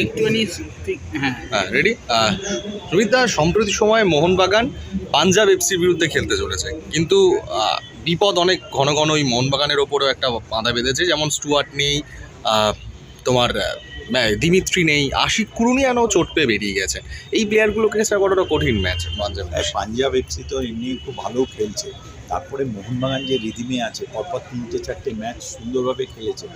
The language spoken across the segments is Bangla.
একটুখানি হ্যাঁ হ্যাঁ রেডি। সুমিতদা, সম্প্রতি সময়ে মোহনবাগান পাঞ্জাব এফসির বিরুদ্ধে খেলতে চলেছে, কিন্তু বিপদ অনেক ঘন ঘন ওই মোহনবাগানের ওপরেও একটা বাঁধা বেঁধেছে। যেমন স্টুয়ার্ট নেই, তোমার দিমিত্রি নেই, আশিক কুরুনিয়ানও চোট পেয়ে বেরিয়ে গেছে। এই প্লেয়ারগুলোকে স্যার কতটা কঠিন ম্যাচ পাঞ্জাব? পাঞ্জাব এফসি তো এমনি খুব ভালো খেলছে, তারপরে মোহনবাগান যে রিদিমে আছে, পরপর 3-4টে ম্যাচ সুন্দরভাবে খেলেছে।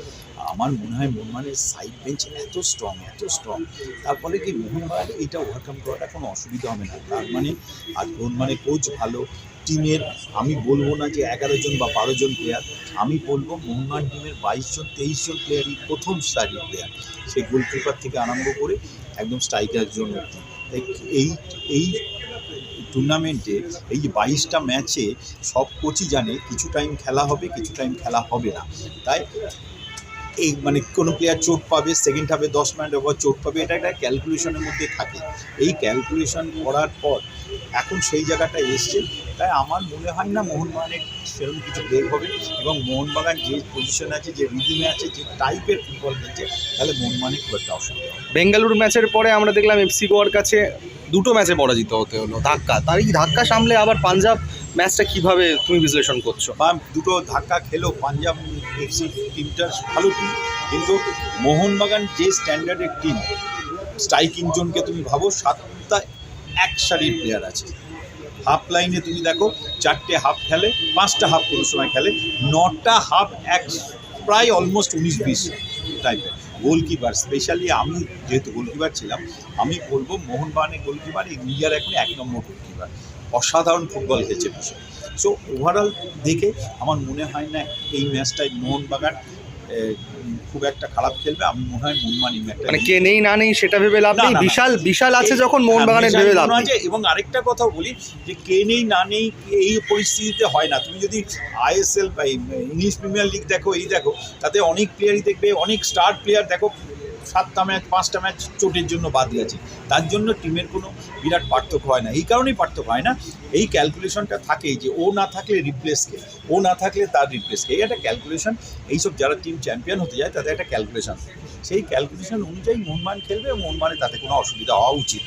আমার মনে হয় মোহনবাগানের সাইড বেঞ্চ এত স্ট্রং, তারপরে কি মোহনবাগান এইটা ওভারকাম করাটা কোনো অসুবিধা হবে না। তার মানে আর মোহনবাগানের কোচ ভালো, টিমের আমি বলবো না যে 11 জন বা 12 জন প্লেয়ার, আমি বলবো মোহনবাগান টিমের 22 জন 23 জন প্লেয়ারই প্রথম স্টার্টিং প্লেয়ার, সেই গোলকিপার থেকে আরম্ভ করে একদম স্ট্রাইকার জন্য। এই এই টুর্নামেন্টে এই যে 22টা ম্যাচে সব কোচই জানে কিছু টাইম খেলা হবে, কিছু টাইম খেলা হবে না। তাই এই মানে কোনো প্লেয়ার চোট পাবে, সেকেন্ড হাফে 10 মিনিট ওভার চোট পাবে, এটা একটা ক্যালকুলেশনের মধ্যে থাকে। এই ক্যালকুলেশন করার পর এখন সেই জায়গাটা এসছে। তাই আমার মনে হয় না মোহনবাগানের সেরকম কিছু বের হবে, এবং মোহনবাগান যে পজিশনে আছে, যে রিদিমে আছে, যে টাইপের ফুটবল খেলছে, তাহলে মোহনবাগানের খুব একটা অসুবিধা হবে। বেঙ্গালুরু ম্যাচের পরে আমরা দেখলাম এফসি গোয়ার কাছে 2টো ম্যাচে পরাজিত হতে হলো ধাক্কা। তার এই ধাক্কা সামলে আবার পাঞ্জাব ম্যাচটা কিভাবে তুমি বিশ্লেষণ করছো? বা দুটো ধাক্কা খেলো পাঞ্জাব এফসি টিমটা ভালো টিম, কিন্তু মোহনবাগান যে স্ট্যান্ডার্ডের টিম, স্ট্রাইকিং জোনকে তুমি ভাবো 7টা এক সারির প্লেয়ার আছে। হাফ লাইনে তুমি দেখো 4টে হাফ খেলে, 5টা হাফ কোনো সময় খেলে, 9টা হাফ এক প্রায় অলমোস্ট 19-20 টাইপের। গোলকিপার স্পেশালি, আমি যেহেতু গোলকিপার ছিলাম, আমি বলবো মোহনবাগানের গোলকিপার ইন্ডিয়ার এখন 1 নম্বর গোলকিপার, অসাধারণ ফুটবল খেলছে বিষয়। সো ওভারঅল দেখে আমার মনে হয় না এই ম্যাচটায় মোহনবাগান খুব একটা খারাপ খেলবে। আমি মনে হয় মোহনবাগান একটা মানে কে নেই না নেই সেটা ভেবে লাভ নেই, বিশাল আছে যখন মোহনবাগানের ভেবে লাভ নেই। এবং আরেকটা কথা বলি যে কে নেই না নেই এই পরিস্থিতিতে হয় না। তুমি যদি আইএসএল বা ইংলিশ প্রিমিয়ার লিগ দেখো, এই দেখো, তাতে অনেক প্লেয়ারই দেখবে, অনেক স্টার প্লেয়ার দেখো 7টা ম্যাচ 5টা ম্যাচ চোটের জন্য বাদ গেছে। তার জন্য টিমের কোনো বিরাট পার্থক্য হয় না। এই কারণেই পার্থক্য হয় না, এই ক্যালকুলেশনটা থাকে যে ও না থাকলে রিপ্লেসকে, ও না থাকলে তার রিপ্লেসকে, এই একটা ক্যালকুলেশন। এইসব যারা টিম চ্যাম্পিয়ন হতে যায় তাদের একটা ক্যালকুলেশন, সেই ক্যালকুলেশন অনুযায়ী মোহনবাগান খেলবে, এবং মোহনবাগানের তাতে কোনো অসুবিধা হওয়া উচিত।